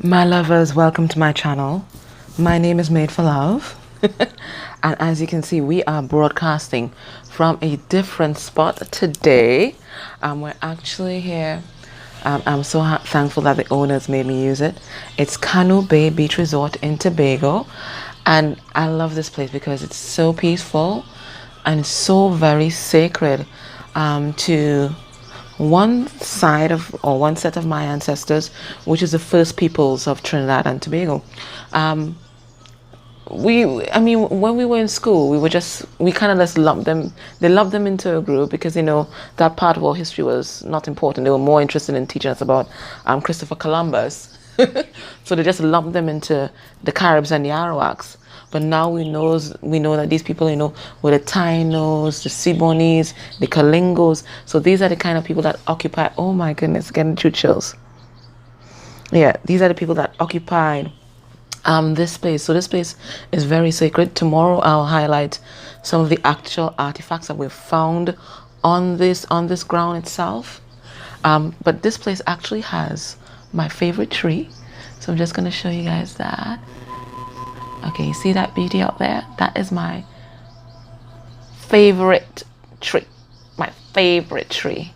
My lovers, welcome to my channel. My name is Made for Love. And as you can see, we are broadcasting from a different spot today. We're actually here. I'm so thankful that the owners made me use it. It's Canoe Bay Beach Resort in Tobago. And I love this place because it's so peaceful and so very sacred to one side of or one set of my ancestors, which is the first peoples of Trinidad and Tobago. I mean, when we were in school, we kind of just lumped them. They lumped them into a group because that part of our history was not important. They were more interested in teaching us about Christopher Columbus, so they just lumped them into the Caribs and the Arawaks. But now we know that these people, were the Tainos, the Siboneyes, the Kalingos. So these are the kind of people that occupy. Oh my goodness, getting through chills. Yeah, these are the people that occupied this place. So this place is very sacred. Tomorrow I'll highlight some of the actual artifacts that we've found on this ground itself. But this place actually has my favorite tree. So I'm just going to show you guys that. Okay, you see that beauty out there? That is my favorite tree. My favorite tree.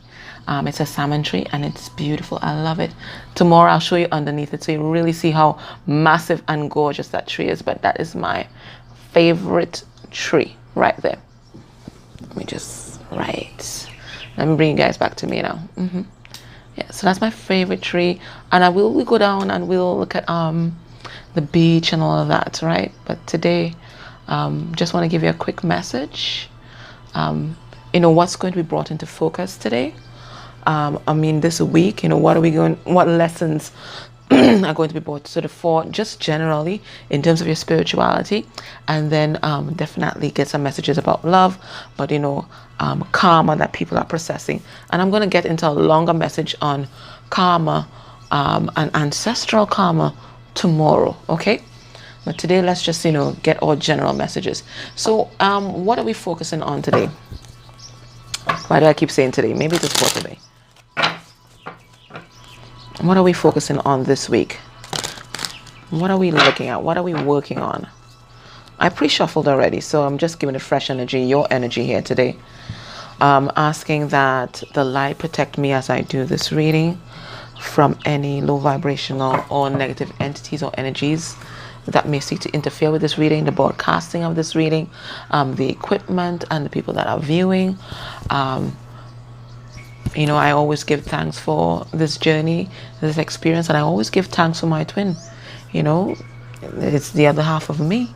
It's a salmon tree and it's beautiful. I love it. Tomorrow I'll show you underneath it so you really see how massive and gorgeous that tree is. But that is my favorite tree right there. Let me bring you guys back to me now. Yeah, so that's my favorite tree. And we'll go down and we'll look at the beach and all of that, right? But today, just want to give you a quick message. What's going to be brought into focus today. This week, what lessons are going to be brought to the fore, just generally in terms of your spirituality, and then definitely get some messages about love, but karma that people are processing. And I'm going to get into a longer message on karma and ancestral karma tomorrow, okay? But today, let's just get all general messages. So what are we focusing on today? Why do I keep saying today? Maybe it's for today. What are we focusing on this week? What are we looking at? What are we working on? I pre-shuffled already, so I'm just giving it fresh energy, your energy here today. Asking that the light protect me as I do this reading from any low vibrational or negative entities or energies that may seek to interfere with this reading, the broadcasting of this reading, the equipment and the people that are viewing. I always give thanks for this journey, this experience, and I always give thanks for my twin. It's the other half of me,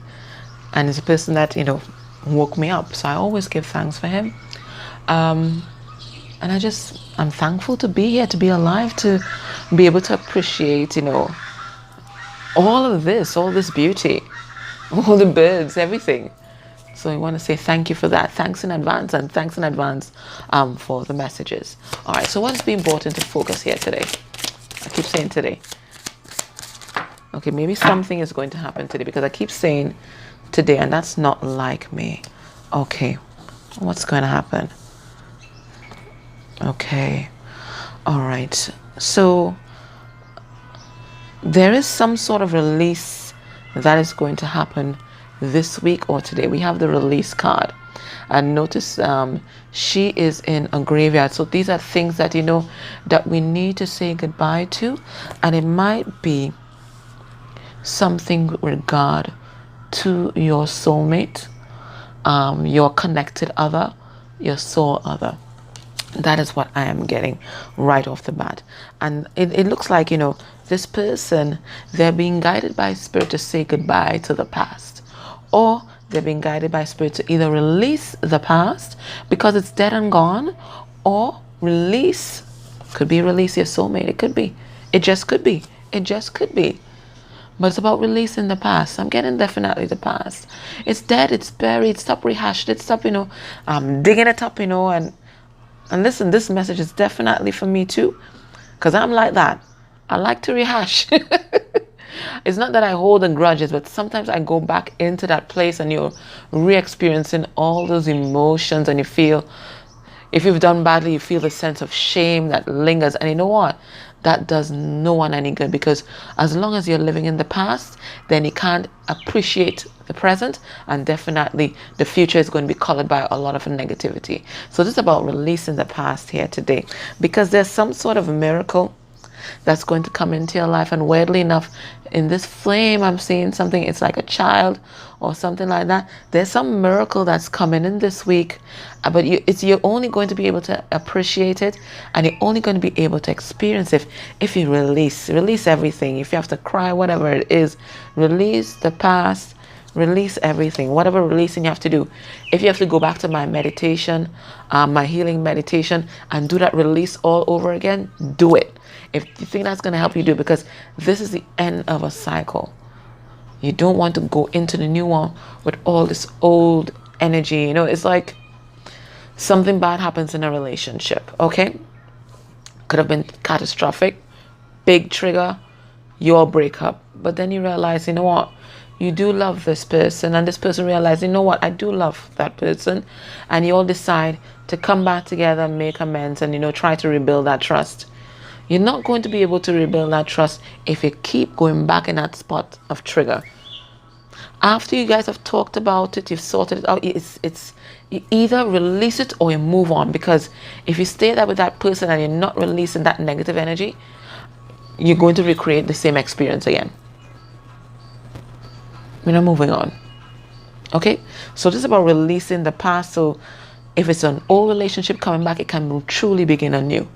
and it's a person that woke me up. So I always give thanks for him. And I'm thankful to be here, to be alive, to be able to appreciate, all of this, all this beauty, all the birds, everything. So I want to say thank you for that. Thanks in advance, and thanks in advance for the messages. All right, so what's being brought into focus here today? I keep saying today. Okay, maybe something is going to happen today because I keep saying today, and that's not like me. Okay, what's going to happen? Okay, all right. So there is some sort of release that is going to happen this week or today. We have the release card, and notice she is in a graveyard. So these are things that that we need to say goodbye to, and it might be something with regard to your soulmate, your connected other, your soul other. That is what I am getting right off the bat. And it looks like, this person, they're being guided by spirit to say goodbye to the past. Or they're being guided by spirit to either release the past because it's dead and gone, or could be release your soulmate. It could be. It just could be. It just could be. But it's about releasing the past. I'm getting definitely the past. It's dead, it's buried, stop rehashing it, stop, digging it up, and listen, this message is definitely for me too, because I'm like that. I like to rehash. It's not that I hold the grudges, but sometimes I go back into that place and you're re-experiencing all those emotions, and you feel, if you've done badly, you feel the sense of shame that lingers. And you know what? that does no one any good, because as long as you're living in the past, then you can't appreciate the present, and definitely the future is going to be colored by a lot of negativity. So this is about releasing the past here today, because there's some sort of miracle that's going to come into your life. And weirdly enough, in this flame, I'm seeing something, it's like a child or something like that. There's some miracle that's coming in this week, but you're only going to be able to appreciate it, and you're only going to be able to experience it if you release everything. If you have to cry, whatever it is, release the past, release everything, whatever releasing you have to do. If you have to go back to my meditation, my healing meditation, and do that release all over again, do it. If you think that's going to help you, do it, because this is the end of a cycle. You don't want to go into the new one with all this old energy. You know, it's like something bad happens in a relationship, okay? Could have been catastrophic, big trigger, your breakup. But then you realize, you know what? You do love this person, and this person realizes, you know what? I do love that person. And you all decide to come back together, make amends, and, you know, try to rebuild that trust. You're not going to be able to rebuild that trust if you keep going back in that spot of trigger. After you guys have talked about it, you've sorted it out, it's you either release it or you move on. Because if you stay there with that person and you're not releasing that negative energy, you're going to recreate the same experience again. We're not moving on. Okay? So this is about releasing the past. So if it's an old relationship coming back, it can truly begin anew.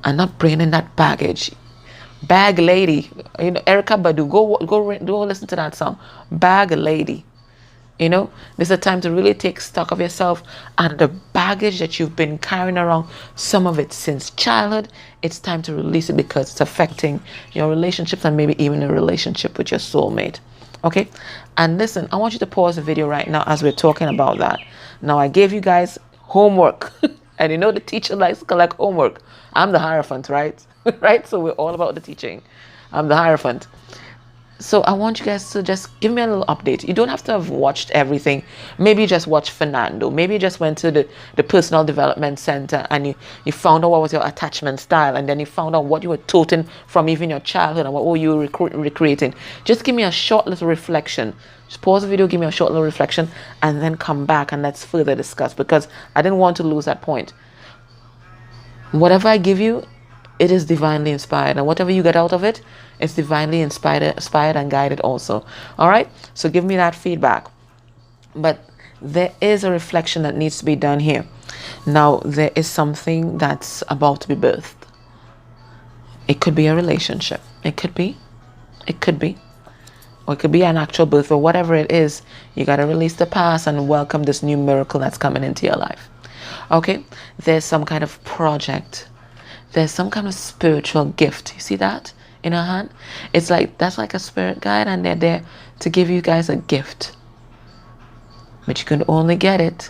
And not bringing that baggage. Bag lady. You know, Erica Badu. Go listen to that song. Bag lady. You know, this is a time to really take stock of yourself and the baggage that you've been carrying around, some of it since childhood. It's time to release it, because it's affecting your relationships and maybe even a relationship with your soulmate. Okay? And listen, I want you to pause the video right now as we're talking about that. Now, I gave you guys homework. And you know the teacher likes to collect homework. I'm the Hierophant, right? Right? So we're all about the teaching. I'm the Hierophant. So I want you guys to just give me a little update. You don't have to have watched everything. Maybe you just watched Fernando. Maybe you just went to the personal development center and you found out what was your attachment style, and then you found out what you were toting from even your childhood and what you were recreating. Just give me a short little reflection. Just pause the video, give me a short little reflection, and then come back and let's further discuss, because I didn't want to lose that point. Whatever I give you, it is divinely inspired, and whatever you get out of it, it's divinely inspired and guided also. All right? So give me that feedback. But there is a reflection that needs to be done here. Now, there is something that's about to be birthed. It could be a relationship. It could be. Or it could be an actual birth, or whatever it is. You got to release the past and welcome this new miracle that's coming into your life. Okay? There's some kind of project. There's some kind of spiritual gift. You see that in her hand? It's like, that's like a spirit guide, and they're there to give you guys a gift. But you can only get it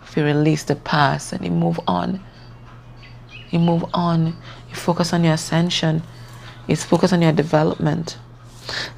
if you release the past and you move on. You move on. You focus on your ascension. You focus on your development.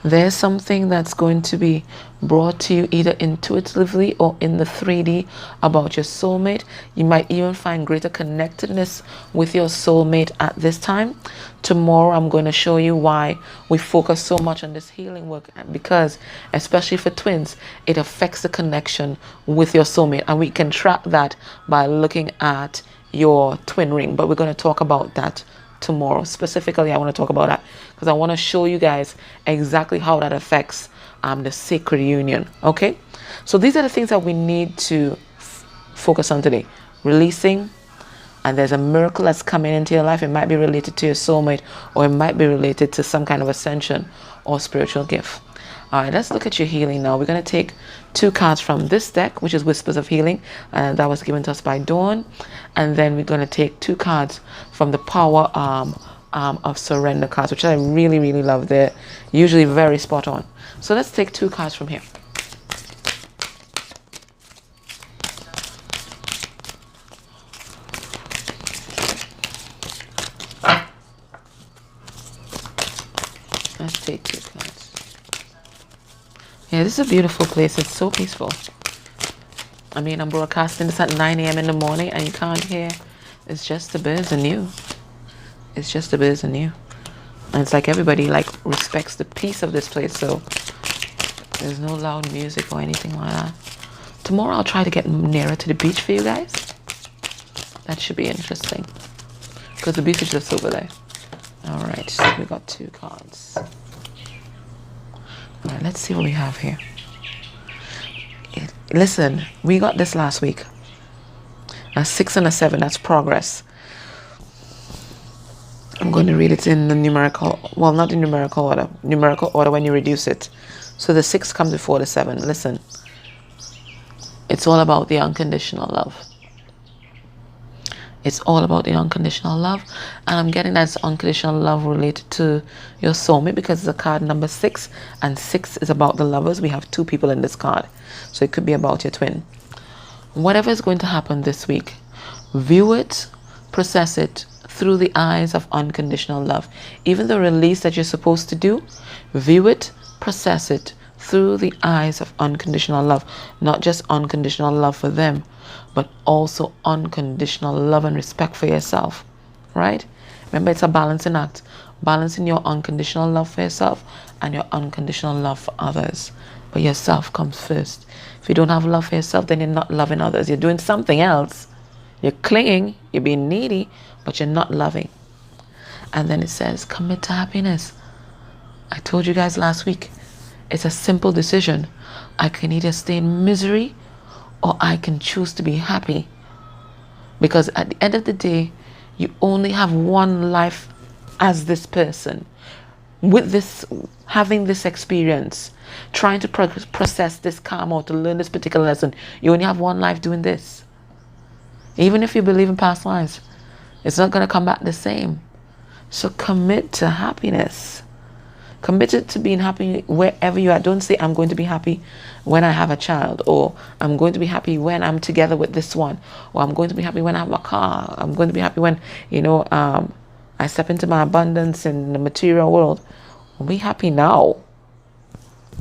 There's something that's going to be brought to you either intuitively or in the 3D about your soulmate. You might even find greater connectedness with your soulmate at this time. Tomorrow I'm going to show you why we focus so much on this healing work, because especially for twins, it affects the connection with your soulmate, and we can track that by looking at your twin ring. But we're going to talk about that tomorrow. Specifically, I want to talk about that because I want to show you guys exactly how that affects the sacred union. Okay, so these are the things that we need to focus on today. Releasing, and there's a miracle that's coming into your life. It might be related to your soulmate, or it might be related to some kind of ascension or spiritual gift. All right, let's look at your healing now. We're going to take 2 cards from this deck, which is Whispers of Healing, and that was given to us by Dawn. And then we're going to take 2 cards from the Power of Surrender cards, which I really, really love. They're usually very spot on. So let's take 2 cards from here. Let's take 2 cards. Yeah, this is a beautiful place. It's so peaceful. I mean, I'm broadcasting this at 9 a.m. in the morning and you can't hear. It's just the birds and you. It's just the biz and you. And it's like everybody like respects the peace of this place, so there's no loud music or anything like that. Tomorrow I'll try to get nearer to the beach for you guys. That should be interesting, because the beach is just over there. All right, so we got 2 cards. All right, let's see what we have here. Listen, we got this last week. A 6 and a 7, that's progress. I'm going to read it in the numerical, well, not in numerical order when you reduce it. So the 6 comes before the 7. Listen, it's all about the unconditional love. It's all about the unconditional love. And I'm getting that unconditional love related to your soulmate, because it's a card number 6. And 6 is about the lovers. We have 2 people in this card. So it could be about your twin. Whatever is going to happen this week, view it, process it through the eyes of unconditional love. Even the release that you're supposed to do, view it, process it through the eyes of unconditional love. Not just unconditional love for them, but also unconditional love and respect for yourself, right? Remember, it's a balancing act. Balancing your unconditional love for yourself and your unconditional love for others. But yourself comes first. If you don't have love for yourself, then you're not loving others. You're doing something else. You're clinging, you're being needy, but you're not loving. And then it says, commit to happiness. I told you guys last week, it's a simple decision. I can either stay in misery or I can choose to be happy. Because at the end of the day, you only have one life as this person. With this, having this experience, trying to process this karma or to learn this particular lesson, you only have one life doing this. Even if you believe in past lives, it's not going to come back the same. So commit to happiness. Committed to being happy wherever you are. Don't say, I'm going to be happy when I have a child, or I'm going to be happy when I'm together with this one, or I'm going to be happy when I have a car. I'm going to be happy when, I step into my abundance in the material world. Be happy now.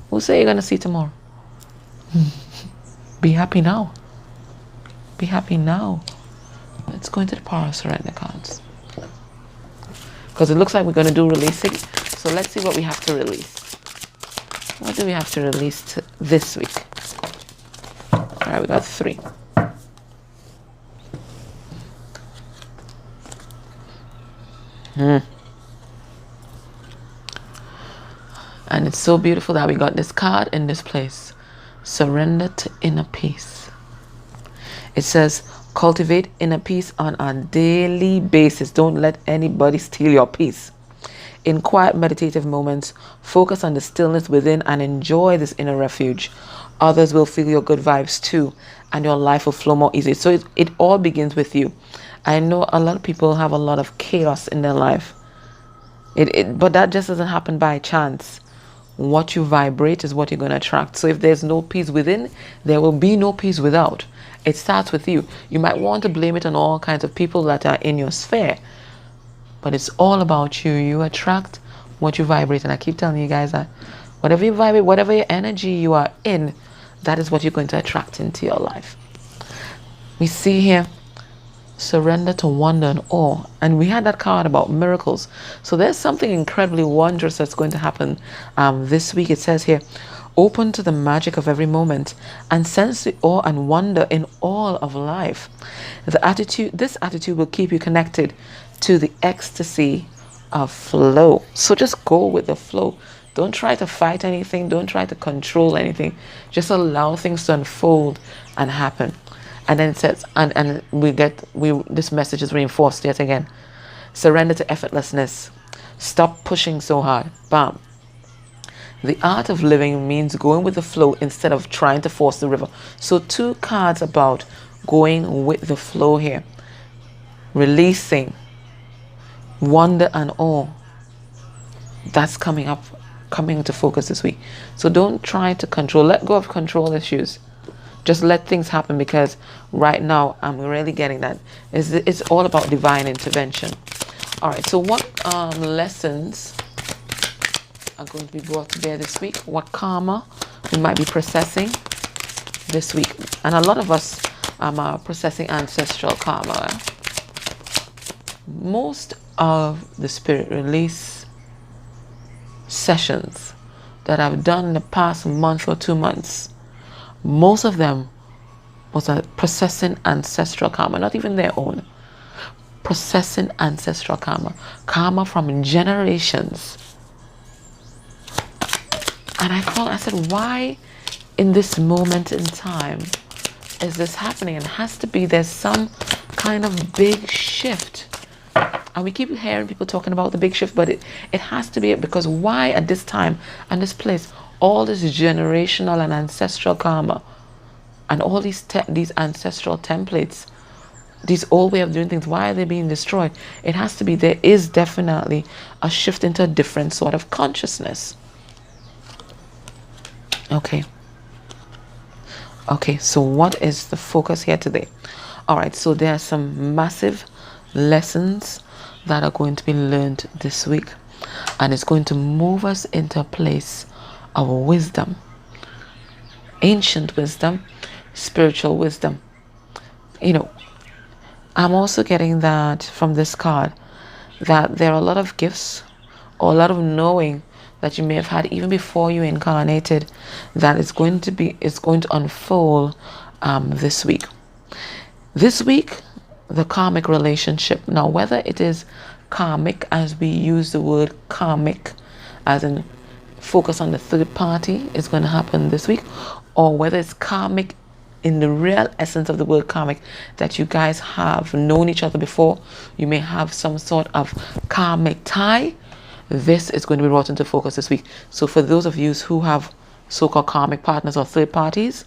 Who say you're going to see tomorrow? Be happy now. Be happy now. Let's go into the power of surrender cards, because it looks like we're going to do releasing. So let's see what we have to release. What do we have to release this week? All right, we got 3. And it's so beautiful that we got this card in this place. Surrender to inner peace. It says, cultivate inner peace on a daily basis. Don't let anybody steal your peace. In quiet meditative moments, focus on the stillness within and enjoy this inner refuge. Others will feel your good vibes too, and your life will flow more easily. So it all begins with you. I know a lot of people have a lot of chaos in their life. But that just doesn't happen by chance. What you vibrate is what you're going to attract. So if there's no peace within, there will be no peace without. It starts with you. You might want to blame it on all kinds of people that are in your sphere, but it's all about you. You attract what you vibrate. And I keep telling you guys that whatever you vibrate, whatever your energy you are in, that is what you're going to attract into your life. We see here, surrender to wonder and awe. And we had that card about miracles. So there's something incredibly wondrous that's going to happen this week. It says here, open to the magic of every moment and sense the awe and wonder in all of life. This attitude will keep you connected to the ecstasy of flow. So just go with the flow. Don't try to fight anything. Don't try to control anything. Just allow things to unfold and happen. And then it says, and this message is reinforced yet again. Surrender to effortlessness. Stop pushing so hard. Bam. The art of living means going with the flow instead of trying to force the river. So 2 cards about going with the flow here. Releasing. Wonder and awe. That's coming into focus this week. So don't try to control. Let go of control issues. Just let things happen, because right now I'm really getting that. It's all about divine intervention. All right, so what lessons are going to be brought to bear this week? What karma we might be processing this week? And a lot of us are processing ancestral karma. Most of the spirit release sessions that I've done in the past month or 2 months, most of them was a processing ancestral karma, not even their own. Processing ancestral karma, karma from generations. And I said, why in this moment in time is this happening? And it has to be there's some kind of big shift. And we keep hearing people talking about the big shift, but it has to be it, because why at this time and this place, all this generational and ancestral karma and all these ancestral templates, these old way of doing things, why are they being destroyed? It has to be there is definitely a shift into a different sort of consciousness. Okay, so what is the focus here today? All right, so there are some massive lessons that are going to be learned this week, and it's going to move us into a place of wisdom, ancient wisdom, spiritual wisdom. I'm also getting that from this card, that there are a lot of gifts or a lot of knowing that you may have had even before you incarnated that is going to unfold this week. This week, the karmic relationship. Now, whether it is karmic as we use the word karmic, as in focus on the third party, is going to happen this week, or whether it's karmic in the real essence of the word karmic, that you guys have known each other before, you may have some sort of karmic tie. This is going to be brought into focus this week. So for those of you who have so-called karmic partners or third parties,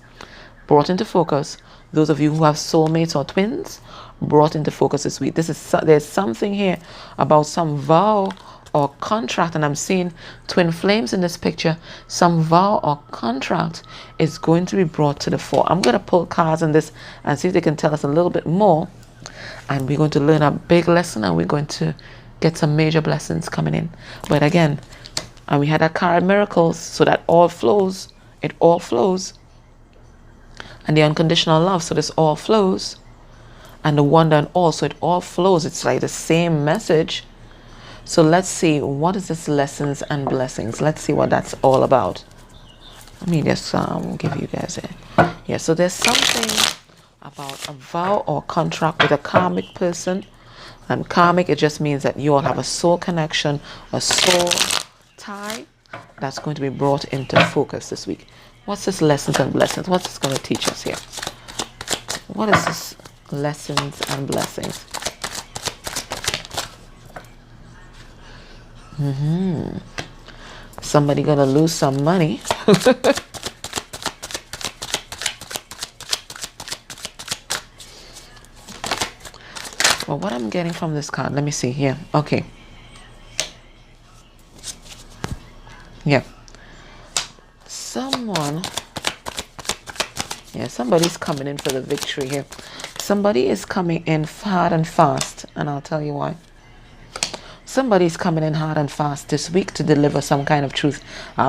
brought into focus. Those of you who have soulmates or twins, brought into focus this week. There's something here about some vow or contract, and I'm seeing twin flames in this picture. Some vow or contract is going to be brought to the fore. I'm going to pull cards on this and see if they can tell us a little bit more, and we're going to learn a big lesson, and we're going to get some major blessings coming in. But again, and we had a card miracles, so that all flows. It all flows. And the unconditional love, so this all flows. And the wonder and all, so it all flows. It's like the same message. So let's see, what is this lessons and blessings? Let's see what that's all about. Let me just give you guys a... Yeah, so there's something about a vow or contract with a karmic person. And karmic, it just means that you all have a soul connection, a soul tie that's going to be brought into focus this week. What's this lessons and blessings? What's this going to teach us here? What is this lessons and blessings? Somebody going to lose some money. Well, what I'm getting from this card, let me see here. Okay. Yeah. Somebody's coming in for the victory here. Somebody is coming in hard and fast, and I'll tell you why. Somebody's coming in hard and fast this week to deliver some kind of truth.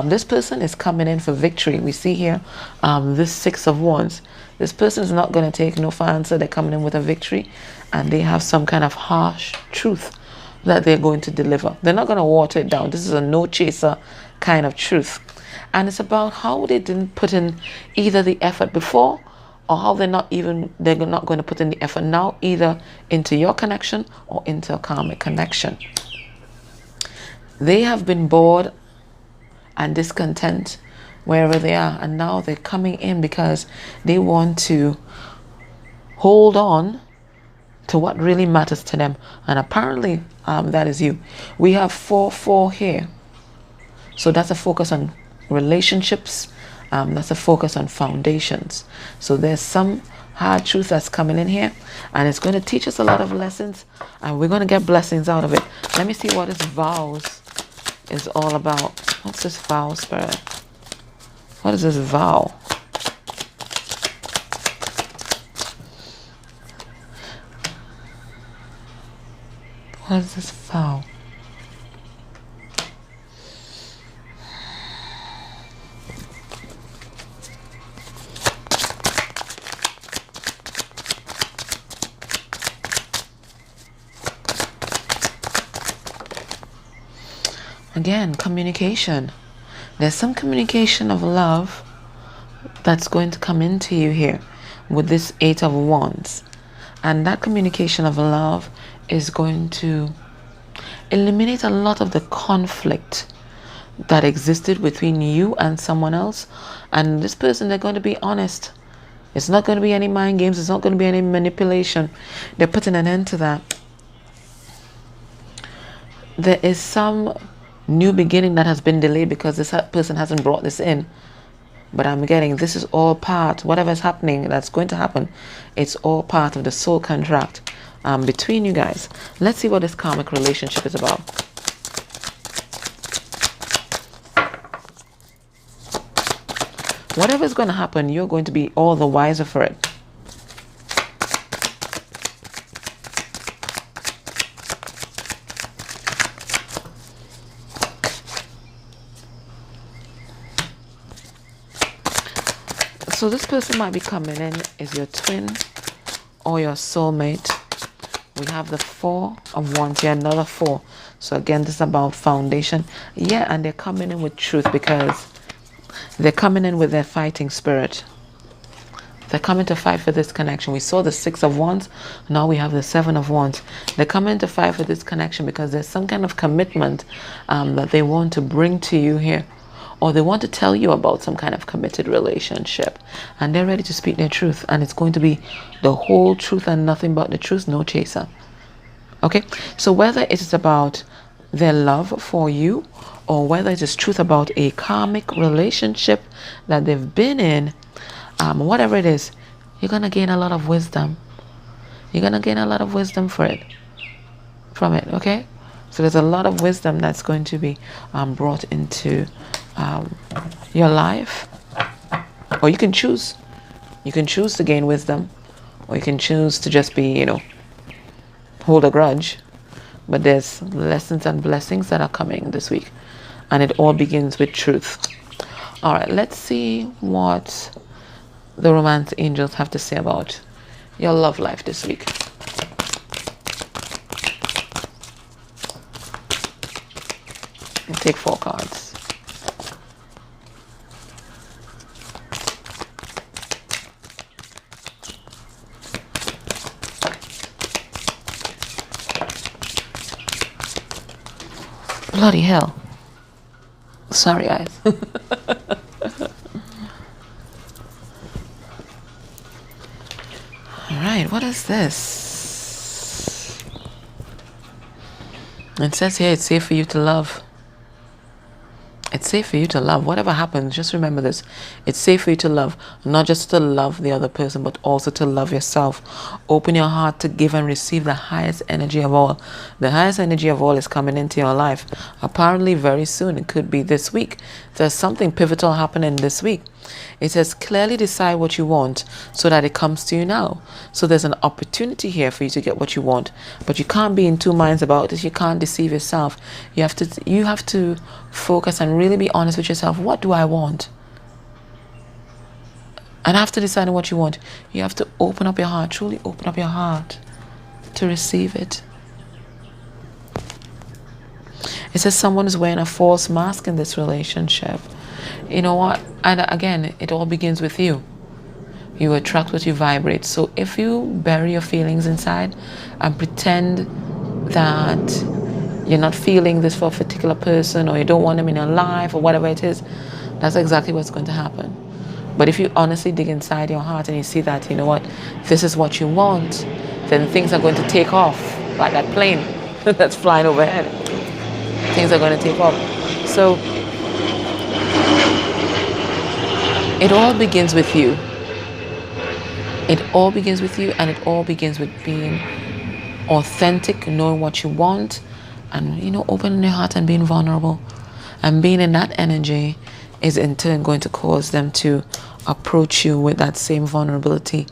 This person is coming in for victory. We see here this Six of Wands. This person is not going to take no for answer. They're coming in with a victory, and they have some kind of harsh truth that they're going to deliver. They're not going to water it down. This is a no chaser kind of truth. And it's about how they didn't put in either the effort before, or how they're not going to put in the effort now, either into your connection or into a karmic connection. They have been bored and discontent wherever they are, and now they're coming in because they want to hold on to what really matters to them. And apparently that is you. We have 4-4 here, so that's a focus on relationships. That's a focus on foundations. So there's some hard truth that's coming in here, and it's going to teach us a lot of lessons, and we're going to get blessings out of it. Let me see what this vows is all about. What's this vow, Spirit? What is this vow? What is this vow? Again, communication. There's some communication of love that's going to come into you here with this Eight of Wands. And that communication of love is going to eliminate a lot of the conflict that existed between you and someone else. And this person, they're going to be honest. It's not going to be any mind games. It's not going to be any manipulation. They're putting an end to that. There is some new beginning that has been delayed because this person hasn't brought this in. But I'm getting this is all part, whatever's happening, that's going to happen, it's all part of the soul contract between you guys. Let's see what this karmic relationship is about. Whatever is going to happen, you're going to be all the wiser for it. So this person might be coming in is your twin or your soulmate. We have the Four of Wands here, another four. So again, this is about foundation. Yeah, and they're coming in with truth because they're coming in with their fighting spirit. They're coming to fight for this connection. We saw the Six of Wands. Now we have the Seven of Wands. They're coming to fight for this connection because there's some kind of commitment that they want to bring to you here. Or they want to tell you about some kind of committed relationship. And they're ready to speak their truth. And it's going to be the whole truth and nothing but the truth, no chaser. Okay? So whether it is about their love for you, or whether it is truth about a karmic relationship that they've been in, whatever it is, you're going to gain a lot of wisdom. You're going to gain a lot of wisdom from it, okay? So there's a lot of wisdom that's going to be brought into your life. Or you can choose. You can choose to gain wisdom. Or you can choose to just be, hold a grudge. But there's lessons and blessings that are coming this week. And it all begins with truth. All right, let's see what the romance angels have to say about your love life this week. I'll take 4 cards. Bloody hell. Sorry, guys. Alright, what is this? It says here it's safe for you to love. It's safe for you to love. Whatever happens, just remember this. It's safe for you to love. Not just to love the other person, but also to love yourself. Open your heart to give and receive the highest energy of all. The highest energy of all is coming into your life. Apparently very soon. It could be this week. There's something pivotal happening this week. It says clearly decide what you want so that it comes to you now. So there's an opportunity here for you to get what you want. But you can't be in two minds about it. You can't deceive yourself. You have to focus and really be honest with yourself. What do I want? And after deciding what you want, you have to open up your heart. Truly open up your heart to receive it. It says someone is wearing a false mask in this relationship. You know what? And again, it all begins with you. You attract what you vibrate. So if you bury your feelings inside and pretend that you're not feeling this for a particular person, or you don't want them in your life, or whatever it is, that's exactly what's going to happen. But if you honestly dig inside your heart and you see that, you know what, this is what you want, then things are going to take off like that plane that's flying overhead. Things are going to take off. So it all begins with you. It all begins with you, and it all begins with being authentic, knowing what you want, and opening your heart and being vulnerable. And being in that energy is in turn going to cause them to approach you with that same vulnerability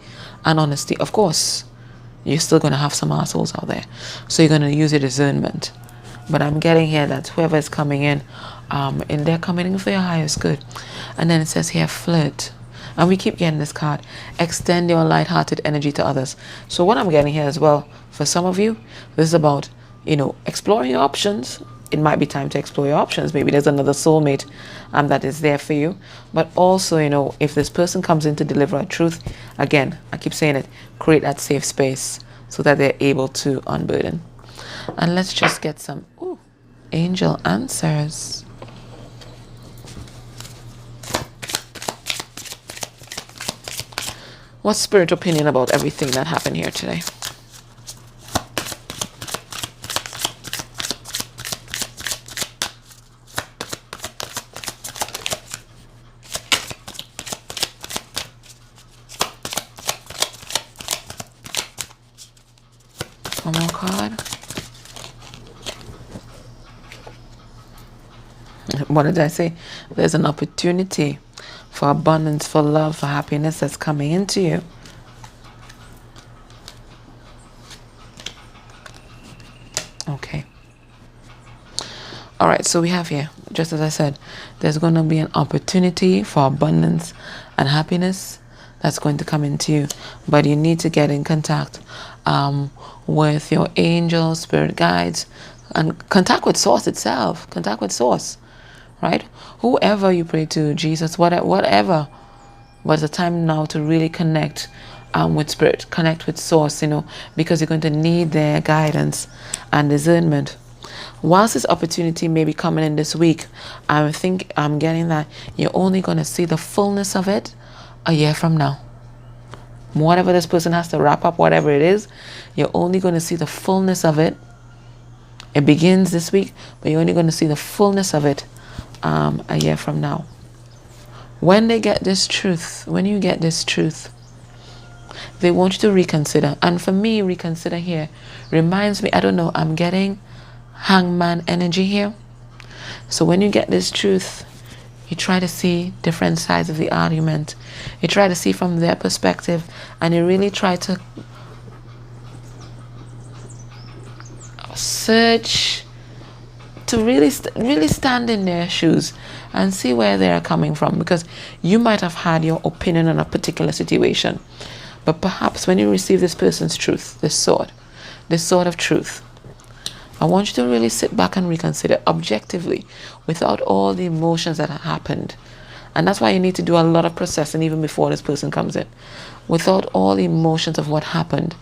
and honesty. Of course, you're still going to have some assholes out there, so you're going to use your discernment. But I'm getting here that whoever is coming in, and they're coming in for your highest good. And then it says here, flirt. And we keep getting this card. Extend your light-hearted energy to others. So what I'm getting here as well, for some of you, this is about, exploring your options. it might be time to explore your options. Maybe there's another soulmate that is there for you. But also, you know, if this person comes in to deliver a truth, again, I keep saying it, create that safe space so that they're able to unburden. And let's just get some angel answers. What's spirit opinion about everything that happened here today? One more card. What did I say? There's an opportunity for abundance, for love, for happiness that's coming into you. Okay. All right, so we have here, just as I said, there's going to be an opportunity for abundance and happiness that's going to come into you. But you need to get in contact with your angels, spirit guides, and contact with Source itself. Contact with Source, right? Whoever you pray to, Jesus, whatever. But it's a time now to really connect with Spirit, connect with Source, you know, because you're going to need their guidance and discernment. Whilst this opportunity may be coming in this week, I'm getting that you're only going to see the fullness of it a year from now. Whatever this person has to wrap up, whatever it is, you're only going to see the fullness of it. It begins this week, but you're only going to see the fullness of it a year from now. When you get this truth, they want you to reconsider. And for me, reconsider here reminds me, I don't know, I'm getting hangman energy here. So when you get this truth, you try to see different sides of the argument. You try to see from their perspective, and you really try to search to really stand in their shoes and see where they are coming from, because you might have had your opinion on a particular situation, but perhaps when you receive this person's truth, this sword of truth, I want you to really sit back and reconsider objectively without all the emotions that have happened. And that's why you need to do a lot of processing even before this person comes in. Without all the emotions of what happened,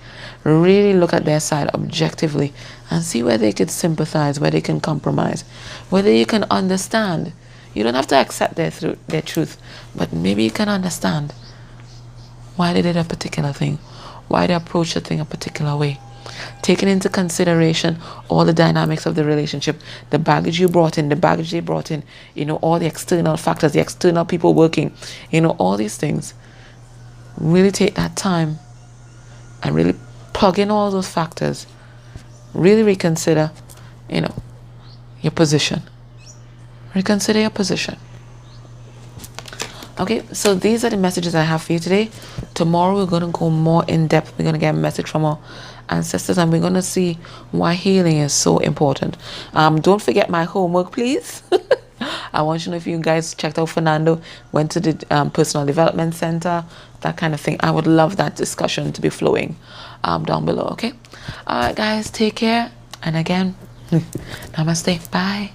really look at their side objectively and see where they could sympathize, where they can compromise, whether you can understand. You don't have to accept their truth, but maybe you can understand why they did a particular thing, why they approached the thing a particular way. Taking into consideration all the dynamics of the relationship, the baggage you brought in, the baggage they brought in, you know, all the external factors, the external people working, you know, all these things. Really take that time and really plug in all those factors. Really reconsider, you know, your position. Reconsider your position. Okay, so these are the messages I have for you today. Tomorrow we're going to go more in depth. We're going to get a message from our ancestors, and we're going to see why healing is so important. Don't forget my homework, please. I want you to know if you guys checked out Fernando, went to the personal development center, that kind of thing. I would love that discussion to be flowing down below. Okay, all right guys, take care, and again, namaste, bye.